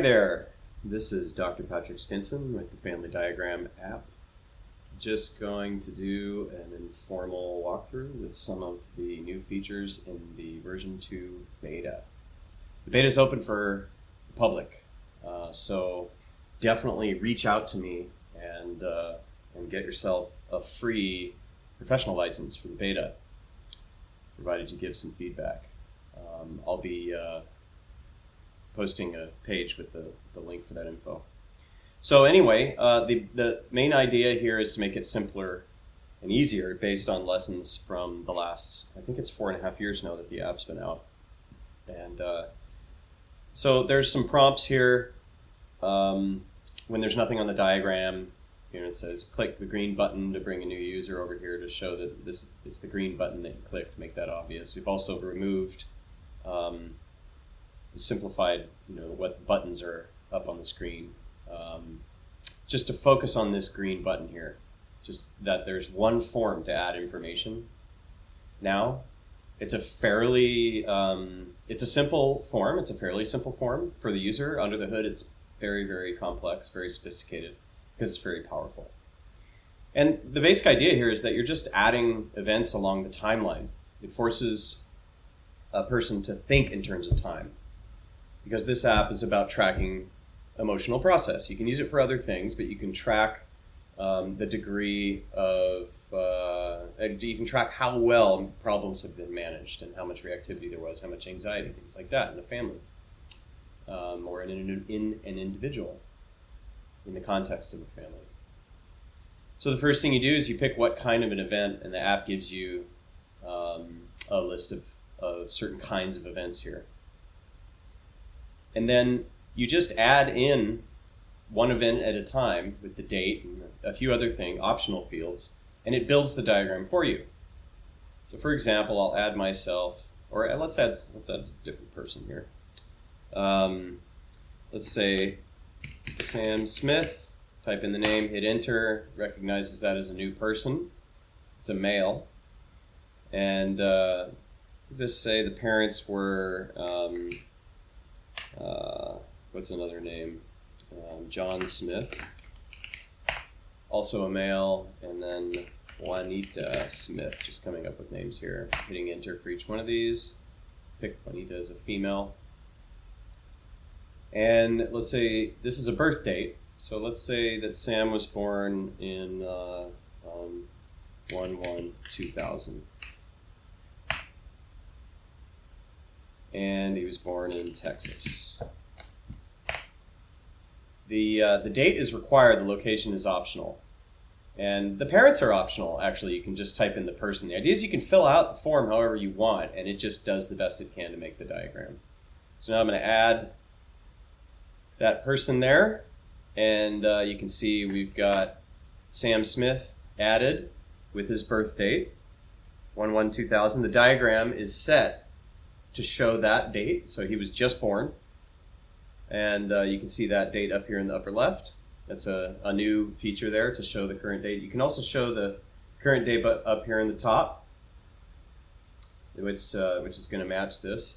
there, this is Dr. Patrick Stinson with the Family Diagram app. Just going to do an informal walkthrough with some of the new features in the version 2 beta. The beta is open for the public, so definitely reach out to me and get yourself a free professional license for the beta, provided you give some feedback. I'll be posting a page with the link for that info. So anyway, the main idea here is to make it simpler and easier based on lessons from the last, I think it's 4.5 years now that the app's been out. And so there's some prompts here. When there's nothing on the diagram, it says click the green button to bring a new user over here to show that this it's the green button that you click to make that obvious. We've also removed simplified, what buttons are up on the screen, just to focus on this green button here. Just that there's one form to add information. Now, it's a fairly, it's a simple form. It's a fairly simple form for the user. Under the hood, it's very, very complex, very sophisticated, because it's very powerful. And the basic idea here is that you're just adding events along the timeline. It forces a person to think in terms of time, because this app is about tracking emotional process. You can use it for other things, but you can track the degree of, you can track how well problems have been managed and how much reactivity there was, how much anxiety, things like that in a family, or in an individual, in the context of a family. So the first thing you do is you pick what kind of an event, and the app gives you a list of certain kinds of events here. And then you just add in one event at a time with the date and a few other optional fields, and it builds the diagram for you. So for example, I'll add myself, or let's add a different person here. Let's say Sam Smith, type in the name, hit enter, recognizes that as a new person. It's a male. And just say the parents were, what's another name? John Smith, also a male, and then Juanita Smith, just coming up with names here. Hitting enter for each one of these. Pick Juanita as a female. And let's say this is a birth date. So let's say that Sam was born in 1/1/2000. And he was born in Texas. The date is required, the location is optional. And the parents are optional, actually. You can just type in the person. The idea is you can fill out the form however you want, and it just does the best it can to make the diagram. So now I'm going to add that person there, and you can see we've got Sam Smith added with his birth date, 1/1/2000. The diagram is set to show that date, so he was just born. And you can see that date up here in the upper left. That's a new feature there to show the current date. You can also show the current date up here in the top, which is going to match this.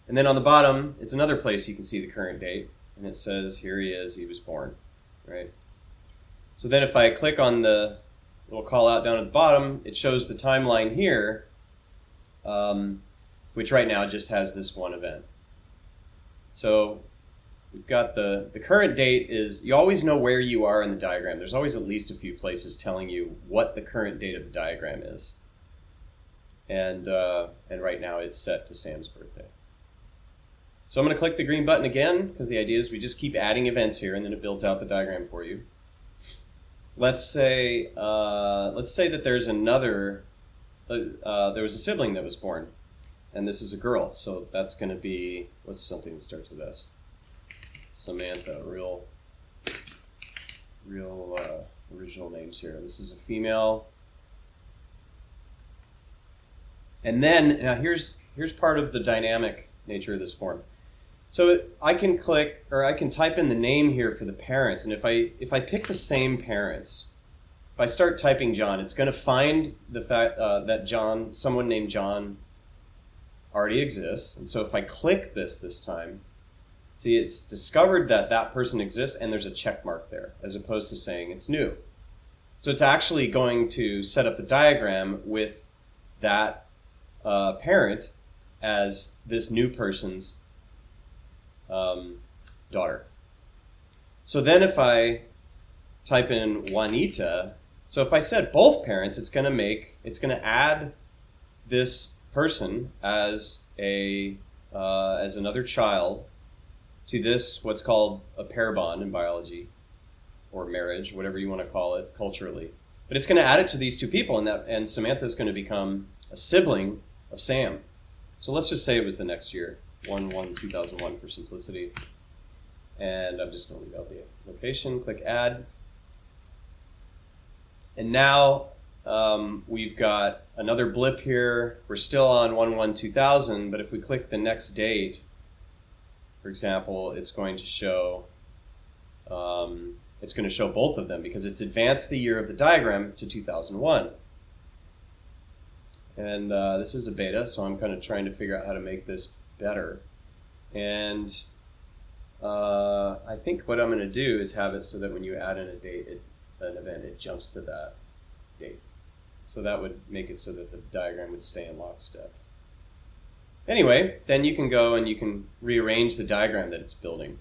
And then on the bottom, it's another place you can see the current date. And it says, here he is, he was born, right? So then if I click on the little call out down at the bottom, it shows the timeline here, which right now just has this one event. So we've got the current date is, you always know where you are in the diagram. There's always at least a few places telling you what the current date of the diagram is. And right now it's set to Sam's birthday. So I'm going to click the green button again, because the idea is we just keep adding events here, and then it builds out the diagram for you. Let's say that there's another, there was a sibling that was born, and this is a girl. So that's going to be, what's something that starts with S? Samantha, real original names here. This is a female. And then, now here's part of the dynamic nature of this form. So I can click, or I can type in the name here for the parents, and if I pick the same parents, if I start typing John, it's going to find the fact that someone named John already exists. And so if I click this time, See, it's discovered that that person exists and there's a check mark there, as opposed to saying it's new. So it's actually going to set up the diagram with that parent as this new person's daughter. So then if I type in Juanita, so if I said both parents, it's going to add this person as another child to this, what's called a pair bond in biology, or marriage, whatever you want to call it culturally. But it's going to add it to these two people, and Samantha's going to become a sibling of Sam. So let's just say it was the next year, 1/1/2001 for simplicity. And I'm just going to leave out the location, click add. And now we've got another blip here. We're still on 1/1/2000, but if we click the next date, for example, it's going to show both of them because it's advanced the year of the diagram to 2001. And this is a beta, so I'm kind of trying to figure out how to make this better. And I think what I'm going to do is have it so that when you add in an event, it jumps to that date. So that would make it so that the diagram would stay in lockstep. Anyway, then you can go and you can rearrange the diagram that it's building.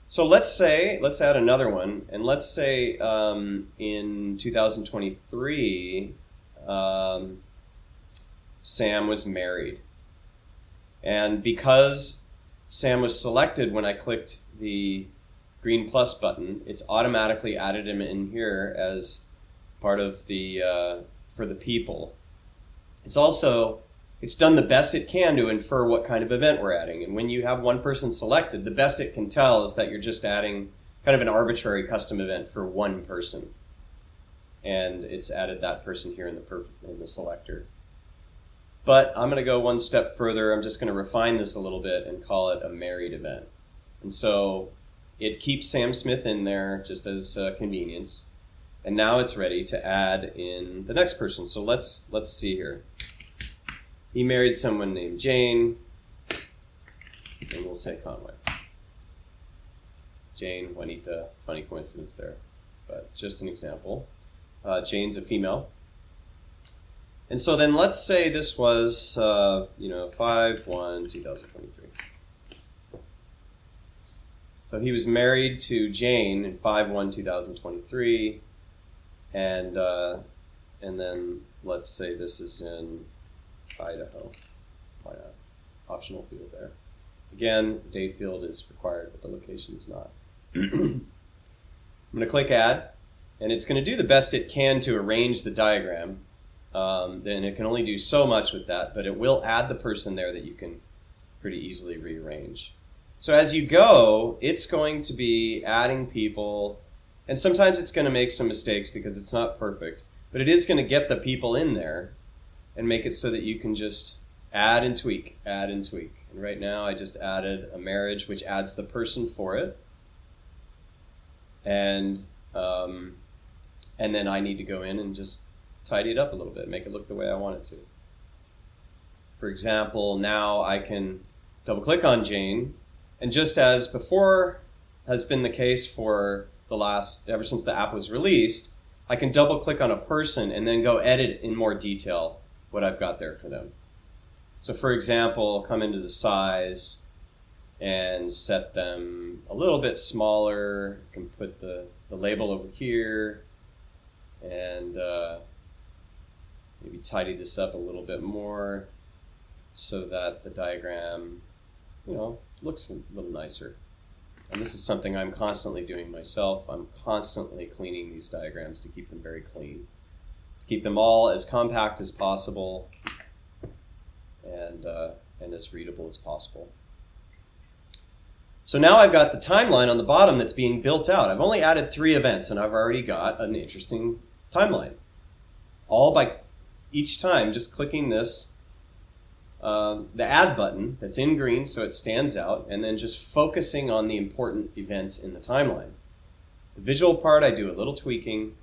So let's add another one, and let's say in 2023, Sam was married. And because Sam was selected when I clicked the green plus button, it's automatically added him in here as part of the for the people. It's done the best it can to infer what kind of event we're adding. And when you have one person selected, the best it can tell is that you're just adding kind of an arbitrary custom event for one person. And it's added that person here in the selector. But I'm going to go one step further. I'm just going to refine this a little bit and call it a married event. And so it keeps Sam Smith in there just as convenience. And now it's ready to add in the next person. So let's see here. He married someone named Jane, and we'll say Conway. Jane, Juanita, funny coincidence there, but just an example. Jane's a female. And so then let's say this was 5/1/2023. So he was married to Jane in 5/1/2023, and then let's say this is in Idaho. Why not? Optional field there. Again, date field is required, but the location is not. I'm going to click add, and it's going to do the best it can to arrange the diagram. Then it can only do so much with that, but it will add the person there that you can pretty easily rearrange. So as you go, it's going to be adding people, and sometimes it's going to make some mistakes because it's not perfect, but it is going to get the people in there and make it so that you can just add and tweak. And right now I just added a marriage, which adds the person for it. And then I need to go in and just tidy it up a little bit, make it look the way I want it to. For example, now I can double click on Jane, and just as before has been the case for ever since the app was released, I can double click on a person and then go edit in more detail what I've got there for them. So for example, come into the size and set them a little bit smaller. I can put the label over here and maybe tidy this up a little bit more so that the diagram, looks a little nicer. And this is something I'm constantly doing myself. I'm constantly cleaning these diagrams to keep them very clean. Keep them all as compact as possible and as readable as possible. So now I've got the timeline on the bottom that's being built out. I've only added 3 events, and I've already got an interesting timeline. All by each time just clicking this, the add button that's in green so it stands out, and then just focusing on the important events in the timeline. The visual part I do a little tweaking,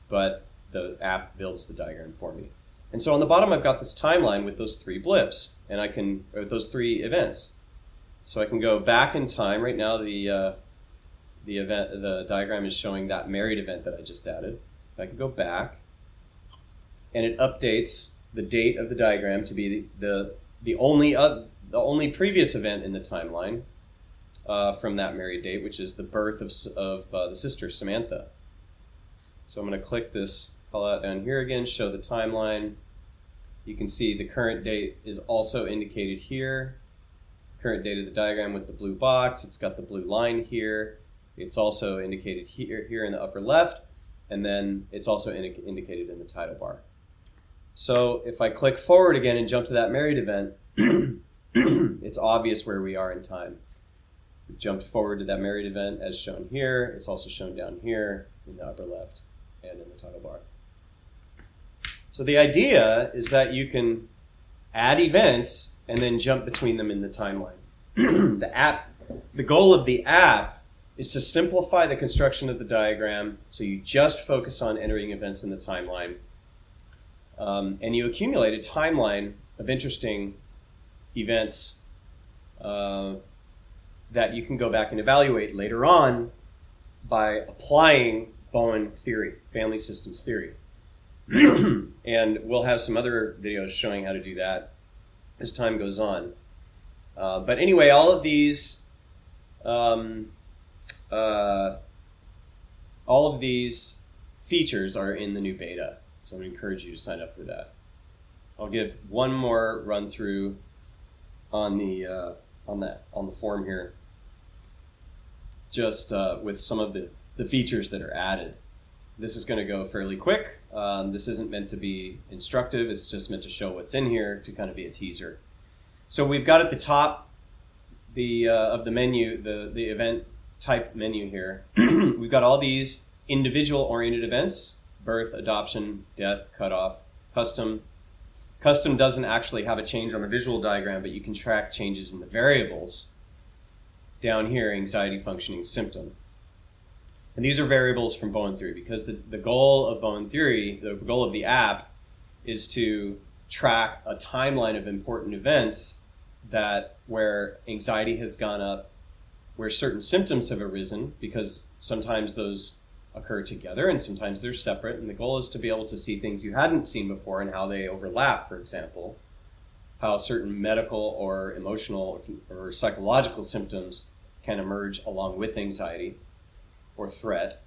but the app builds the diagram for me. And so on the bottom I've got this timeline with those 3 blips, and those 3 events. So I can go back in time. Right now the diagram is showing that married event that I just added. I can go back, and it updates the date of the diagram to be the only previous event in the timeline from that married date, which is the birth of the sister Samantha. So I'm going to click this call out down here again, show the timeline. You can see the current date is also indicated here. Current date of the diagram with the blue box. It's got the blue line here. It's also indicated here in the upper left, and then it's also indicated in the title bar. So if I click forward again and jump to that married event, it's obvious where we are in time. We've jumped forward to that married event as shown here. It's also shown down here in the upper left and in the title bar. So the idea is that you can add events and then jump between them in the timeline. The goal of the app is to simplify the construction of the diagram so you just focus on entering events in the timeline. And you accumulate a timeline of interesting events that you can go back and evaluate later on by applying Bowen theory, family systems theory. And we'll have some other videos showing how to do that as time goes on. But anyway, all of these features are in the new beta, so I would encourage you to sign up for that. I'll give one more run through on the form here, just with some of the features that are added. This is going to go fairly quick. This isn't meant to be instructive. It's just meant to show what's in here to kind of be a teaser. So we've got at the top of the menu, the event type menu here. We've got all these individual-oriented events: birth, adoption, death, cutoff, custom. Custom doesn't actually have a change on the visual diagram, but you can track changes in the variables. Down here, anxiety functioning symptom. And these are variables from Bowen theory, because the goal of Bowen theory, the goal of the app, is to track a timeline of important events where anxiety has gone up, where certain symptoms have arisen, because sometimes those occur together and sometimes they're separate. And the goal is to be able to see things you hadn't seen before and how they overlap, for example, how certain medical or emotional or psychological symptoms can emerge along with anxiety or threat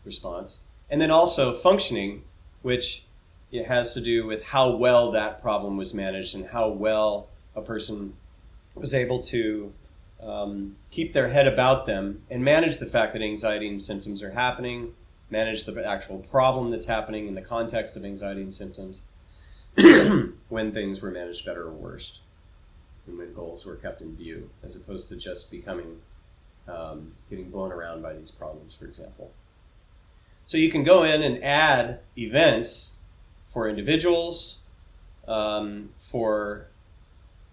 response. And then also functioning, which it has to do with how well that problem was managed and how well a person was able to keep their head about them and manage the fact that anxiety and symptoms are happening, manage the actual problem that's happening in the context of anxiety and symptoms, when things were managed better or worse, and when goals were kept in view, as opposed to just getting blown around by these problems, for example. So you can go in and add events for individuals, for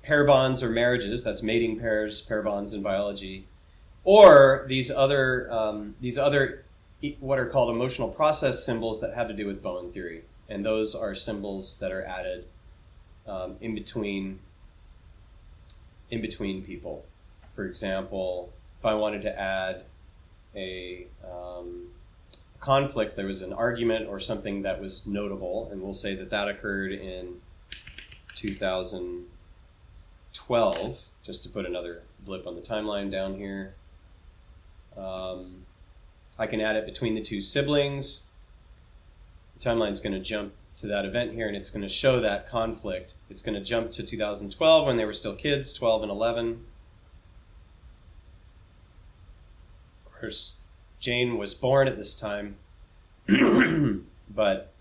pair bonds or marriages, that's mating pairs, pair bonds in biology, or these other what are called emotional process symbols that have to do with Bowen theory. And those are symbols that are added in between people. For example, if I wanted to add a conflict, there was an argument or something that was notable, and we'll say that occurred in 2012, just to put another blip on the timeline down here. I can add it between the two siblings. The timeline's going to jump to that event here, and it's going to show that conflict. It's going to jump to 2012 when they were still kids, 12 and 11. Of course, Jane was born at this time, but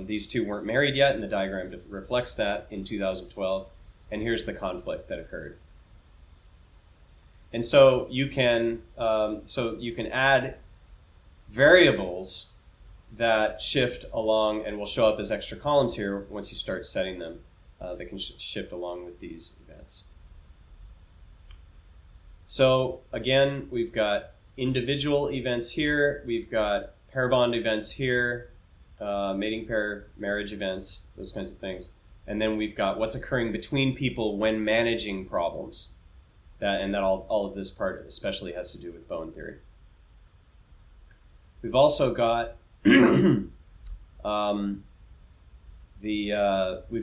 these two weren't married yet, and the diagram reflects that in 2012. And here's the conflict that occurred. And so you can add variables that shift along and will show up as extra columns here once you start setting them. They can shift along with these events. So again, we've got individual events here. We've got pair bond events here, mating pair, marriage events, those kinds of things. And then we've got what's occurring between people when managing problems. that all of this part especially has to do with Bowen theory. We've also got we've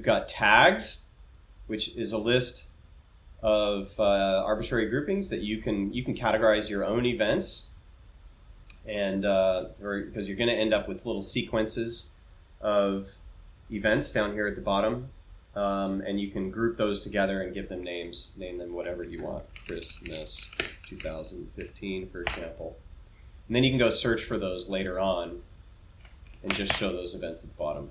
got tags, which is a list of arbitrary groupings that you can categorize your own events, and because you're going to end up with little sequences of events down here at the bottom, and you can group those together and give them names, name them whatever you want. Christmas 2015, for example. And then you can go search for those later on and just show those events at the bottom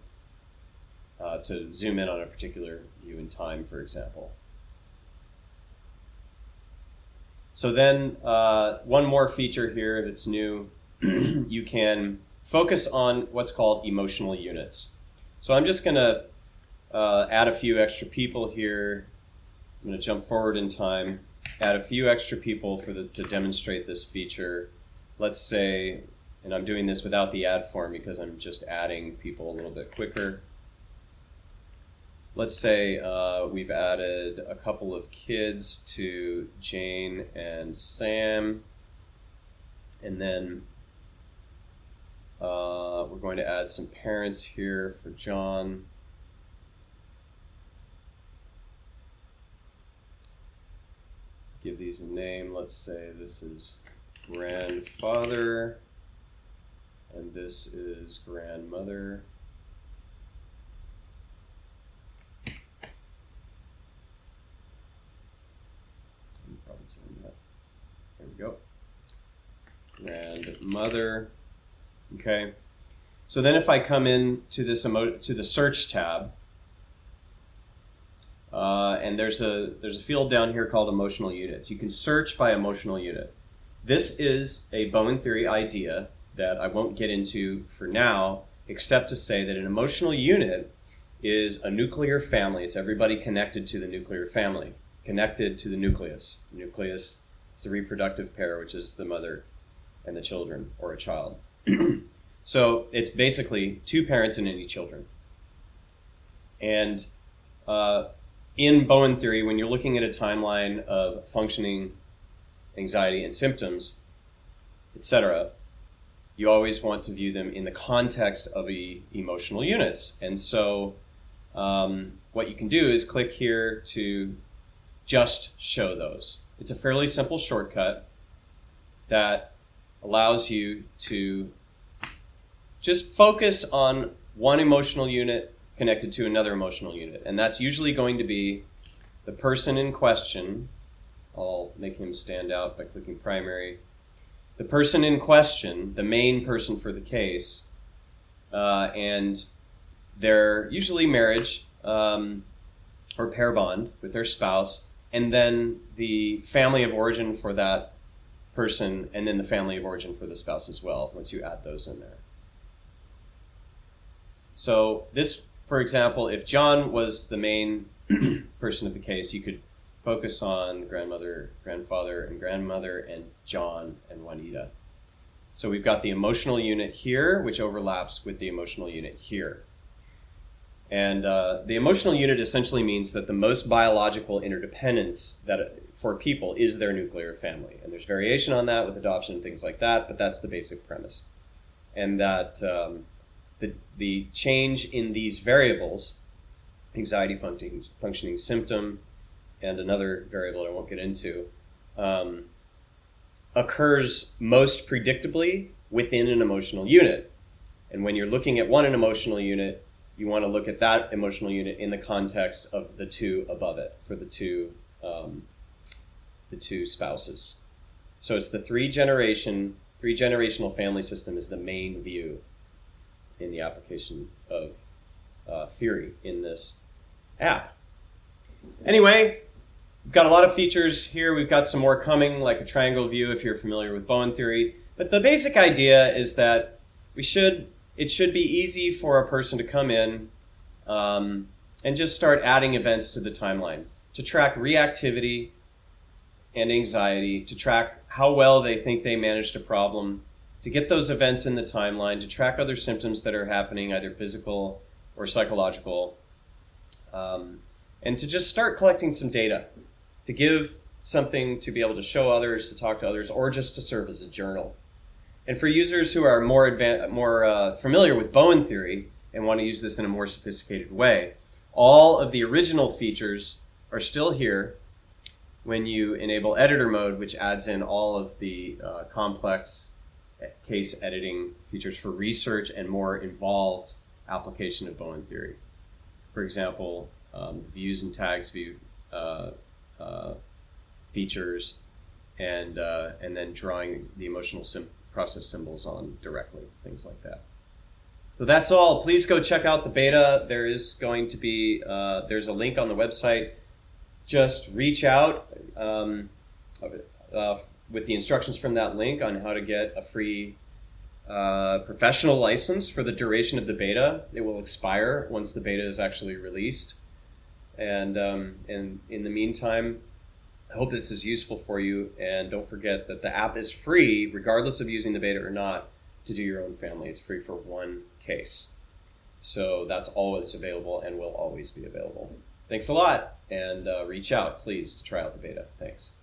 to zoom in on a particular view in time, for example. So then one more feature here that's new, you can focus on what's called emotional units. So I'm just going to add a few extra people here. I'm going to jump forward in time, add a few extra people to demonstrate this feature. Let's say, and I'm doing this without the add form because I'm just adding people a little bit quicker. Let's say we've added a couple of kids to Jane and Sam, and then we're going to add some parents here for John. Give these a name. Let's say this is grandfather, and this is grandmother. There we go. Grandmother. Okay. So then if I come in to this to the search tab, and there's a field down here called emotional units. You can search by emotional unit. This is a Bowen theory idea that I won't get into for now, except to say that an emotional unit is a nuclear family. It's everybody connected to the nuclear family, connected to the nucleus. The nucleus is the reproductive pair, which is the mother and the children, or a child. So it's basically two parents and any children. And in Bowen theory, when you're looking at a timeline of functioning anxiety and symptoms, etc., you always want to view them in the context of emotional units. And so what you can do is click here to just show those. It's a fairly simple shortcut that allows you to just focus on one emotional unit connected to another emotional unit. And that's usually going to be the person in question. I'll make him stand out by clicking primary. The person in question, the main person for the case, and their usually marriage or pair bond with their spouse, and then the family of origin for that person, and then the family of origin for the spouse as well, once you add those in there. So this, for example, if John was the main person of the case, you could focus on grandmother, grandfather, and grandmother, and John and Juanita. So we've got the emotional unit here, which overlaps with the emotional unit here. And the emotional unit essentially means that the most biological interdependence that for people is their nuclear family. And there's variation on that with adoption and things like that, but that's the basic premise. And that the change in these variables, anxiety functioning symptom, and another variable I won't get into, occurs most predictably within an emotional unit. And when you're looking at one emotional unit, you want to look at that emotional unit in the context of the two above it for the two spouses. So it's the three generational family system is the main view in the application of theory in this app. Anyway, we've got a lot of features here. We've got some more coming, like a triangle view if you're familiar with Bowen theory. But the basic idea is that it should be easy for a person to come in and just start adding events to the timeline, to track reactivity and anxiety, to track how well they think they managed a problem, to get those events in the timeline, to track other symptoms that are happening, either physical or psychological, and to just start collecting some data, to give something to be able to show others, to talk to others, or just to serve as a journal. And for users who are more familiar with Bowen theory and want to use this in a more sophisticated way, all of the original features are still here when you enable editor mode, which adds in all of the complex case editing features for research and more involved application of Bowen theory. For example, views and tags view features, and then drawing the emotional process symbols on directly, things like that. So that's all. Please go check out the beta. There is going to be, there's a link on the website. Just reach out with the instructions from that link on how to get a free professional license for the duration of the beta. It will expire once the beta is actually released. And in the meantime, I hope this is useful for you. And don't forget that the app is free, regardless of using the beta or not, to do your own family. It's free for one case. So that's always available and will always be available. Thanks a lot, and reach out, please, to try out the beta. Thanks.